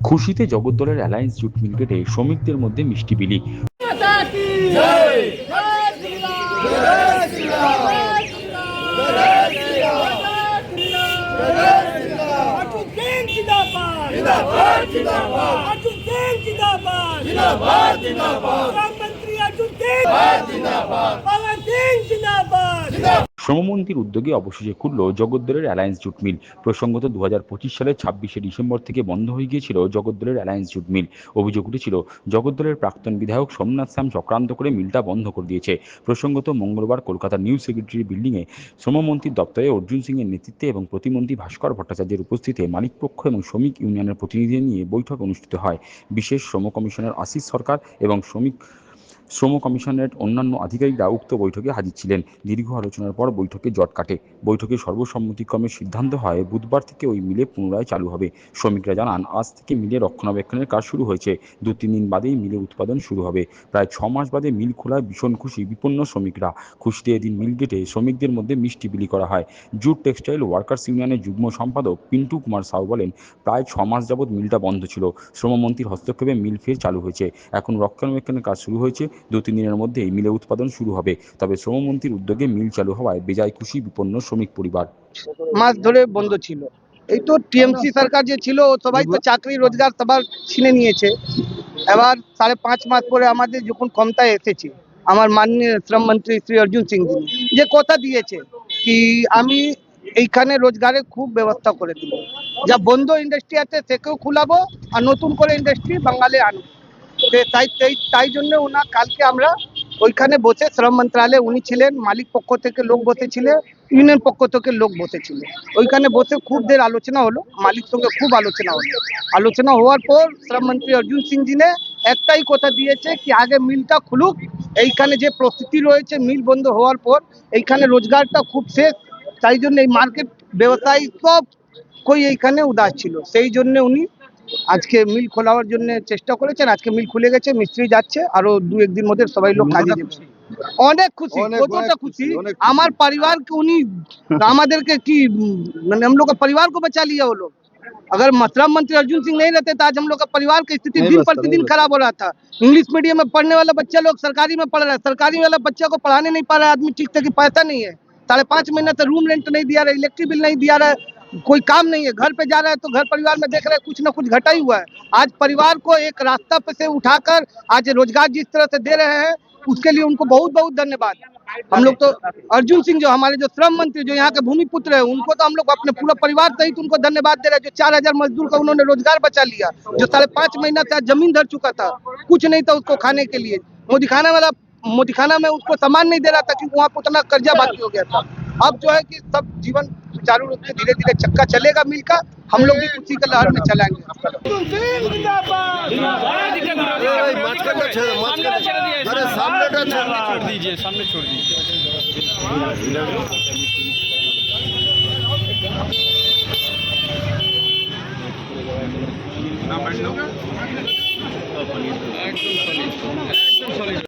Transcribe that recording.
খুশিতে জগদ্দলের alliance jute mill গেটে শ্রমিকদের মধ্যে মিষ্টি বিলি। শ্রমমন্ত্রীর উদ্যোগে অবশেষে খুলল জগদ্দলের অ্যালায়েন্স জুট মিল। প্রসঙ্গত 2025 সালের 26শে ডিসেম্বর থেকে বন্ধ হয়ে গিয়েছিল জগদ্দলের অ্যালায়েন্স জুট মিল। অভিযোগ উঠেছিল জগদ্দলের প্রাক্তন বিধায়ক সোমনাথ শ্যাম চক্রান্ত করে মিলটা বন্ধ করে দিয়েছে। প্রসঙ্গত মঙ্গলবার কলকাতার নিউ সেক্রেটারি বিল্ডিংয়ে শ্রমমন্ত্রীর দপ্তরে অর্জুন সিং এর নেতৃত্বে এবং প্রতিমন্ত্রী ভাস্কর ভট্টাচার্যের উপস্থিতিতে মালিকপক্ষ এবং শ্রমিক ইউনিয়নের প্রতিনিধিদের নিয়ে বৈঠক অনুষ্ঠিত হয়। বিশেষ শ্রম কমিশনার আশিস সরকার এবং শ্রম কমিশনের অন্যান্য আধিকারিকরা উক্ত বৈঠকে হাজির ছিলেন। দীর্ঘ আলোচনার পর বৈঠকে জট কাটে। বৈঠকে সর্বসম্মতিক্রমে সিদ্ধান্ত হয় বুধবার থেকে ওই মিলে পুনরায় চালু হবে। শ্রমিকরা জানান, আজ থেকে মিলে রক্ষণাবেক্ষণের কাজ শুরু হয়েছে। 2-3 দিন বাদেই মিলে উৎপাদন শুরু হবে। প্রায় 6 মাস বাদে মিল খোলায় ভীষণ খুশি বিপন্ন শ্রমিকরা। খুশিতে এদিন মিল গেটে শ্রমিকদের মধ্যে মিষ্টি বিলি করা হয়। জুট টেক্সটাইল ওয়ার্কার্স ইউনিয়নের যুগ্ম সম্পাদক পিন্টু কুমার সাউ বলেন, প্রায় 6 মাস যাবৎ মিলটা বন্ধ ছিল। শ্রমমন্ত্রীর হস্তক্ষেপে মিল ফের চালু হয়েছে। এখন রক্ষণাবেক্ষণের কাজ শুরু হয়েছে। 2-3 দিনের মধ্যেই মিলে উৎপাদন শুরু হবে। তবে শ্রমমন্ত্রীর উদ্যোগে মিল চালু হওয়ায় বেজায় খুশি বিপন্ন শ্রমিক পরিবার। মাস ধরে বন্ধ ছিল। এই তো টিএমসি সরকার যে ছিল সবাই তো চাকরি রোজগার সবার ছিনে নিয়েছে। এবার 5.5 মাস পরে আমাদের যখন ক্ষমতায় এসেছে আমার মাননীয় শ্রম মন্ত্রী শ্রী অর্জুন সিং জি যে কথা দিয়েছে কি আমি এইখানে রোজগারের খুব ব্যবস্থা করে দেব, যা বন্ধ ইন্ডাস্ট্রি আছে সেকেও খুলাবো আর নতুন করে ইন্ডাস্ট্রি বাঙালি আনবো। তাই জন্য ওনা কালকে আমরা ওইখানে বসে শ্রম মন্ত্রালয়ে উনি ছিলেন, মালিক পক্ষ থেকে লোক বসেছিলেন, ইউনিয়ন পক্ষ থেকে লোক বসেছিল। ওইখানে বসে খুব দের আলোচনা হলো, মালিক সঙ্গে খুব আলোচনা হলো। আলোচনা হওয়ার পর শ্রম মন্ত্রী অর্জুন সিং জি ने একটাই কথা দিয়েছে কি আগে মিলটা খুলুক। এইখানে যে পরিস্থিতি রয়েছে মিল বন্ধ হওয়ার পর এইখানে রোজগারটা খুব শেষ, তাই জন্য এই মার্কেট ব্যবসায়ী সব কই এইখানে উদাস ছিল। সেই জন্য উনি আজকে মিল খোলার জন্য চেষ্টা করেছেন। আজকে মিল খুলে গেছে, মিস্ত্রি যাচ্ছে, আরো 2-1 দিন মধ্যে সবাই লোক কাজে যাবে। অনেক খুশি, কতটা খুশি আমার परिवार को उन्हीं আমাদেরকে কি মানে हम लोग का परिवार को बचा लिया वो लोग। अगर श्रम मंत्री अर्जुन सिंह नहीं रहते तो आज हम लोग का परिवार की स्थिति दिन प्रतिदिन खराब हो रहा था। इंग्लिश मीडियम में पढ़ने वाला बच्चा लोग सरकारी में पढ़ रहा है, सरकारी वाला बच्चा को पढ़ाने नहीं पा रहा है आदमी ठीक से, कि पैसा नहीं है। 5.5 महीने से रूम रेंट नहीं दिया रहा है, इलेक्ट्रिक बिल नहीं दिया रहा है, कोई काम नहीं है। घर पे जा रहा है तो घर परिवार में देख रहे हैं कुछ ना कुछ घटा ही हुआ है। आज परिवार को एक रास्ता पे से उठाकर आज रोजगार जिस तरह से दे रहे हैं उसके लिए उनको बहुत बहुत धन्यवाद। हम लोग तो अर्जुन सिंह जो हमारे जो श्रम मंत्री जो यहाँ के भूमिपुत्र है उनको तो हम लोग अपने पूरा परिवार सहित उनको धन्यवाद दे रहे हैं। जो 4000 मजदूर का उन्होंने रोजगार बचा लिया, जो 5.5 महीना से जमीन धर चुका था, कुछ नहीं था उसको खाने के लिए। मोदीखाना में उसको सामान नहीं दे रहा था क्योंकि वहाँ पर उतना कर्जा बाकी हो गया था। अब जो है कि सब जीवन सुचारू रूप से धीरे धीरे चक्का चलेगा मिल का, हम लोग भी खुशी का लहर में चलाएंगे। सामने छोड़ दीजिए। एकदम सॉलिड।